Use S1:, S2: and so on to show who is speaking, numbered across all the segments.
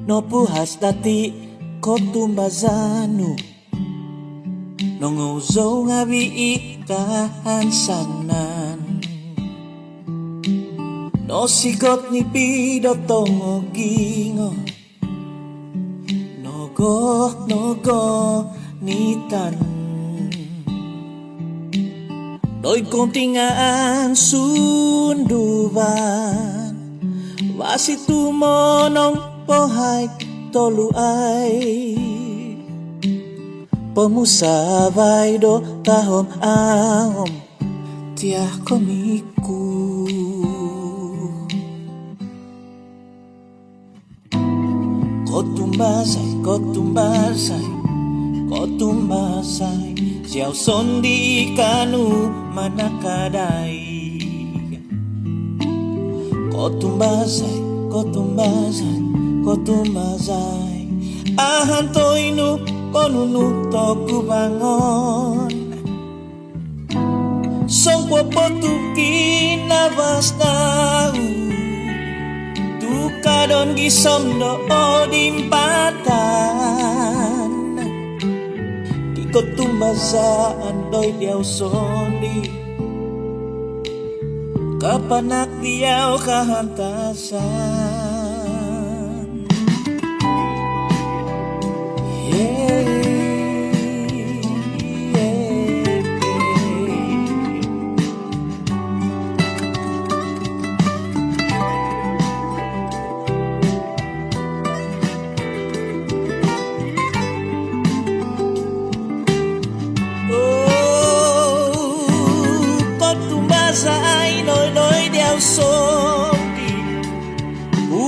S1: no puhas dati ko tumbazanu nongozo ngabi ikahansanan no sigot ni pido tongo gingo nogo nitan doi kontingaan sunduban wasitu monong pohai tolu ai pemusabay do tahom ahom tiah komiku kotumbasay siyaw sondi kanu manakadai kotumbasay ahantoy nu konunu toku bangon songpo potu kinabas nau tukadon gisom do odimpatan di kotumbasaan doy diaw sondi kapanak diaw kahantasan.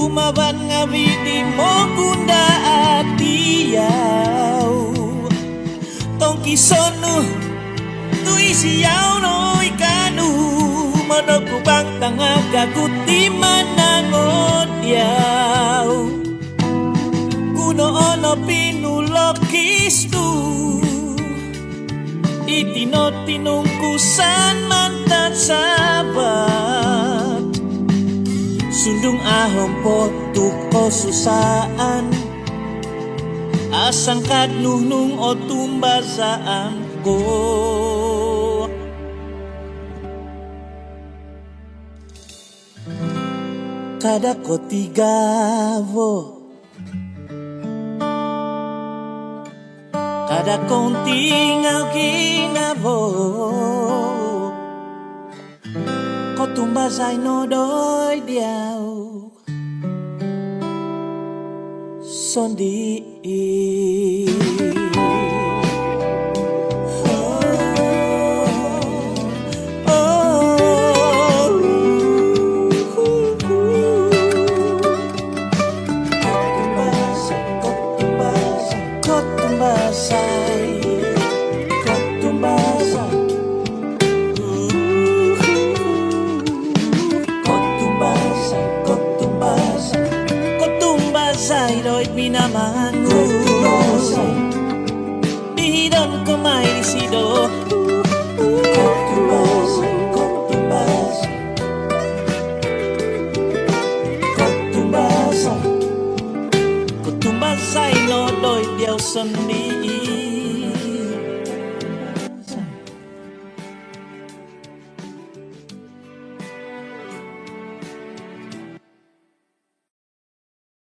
S1: Umaban ngabi di mo kunda atiyaw tongki sonu tui siyaw no ikanu manokubang tangaga kuti manangon yaw kuno ono pinulokistu itinotinungkusan mantan sabat sundung ahom potuk ko susaan asang kadnunung o tumbasaan ko kada ko tigavo kada kong tingaw ginavo kotumbasay no doy diaw sondi doy pinamangu dihidon kumay disido kotumbasay no doy diaw sondi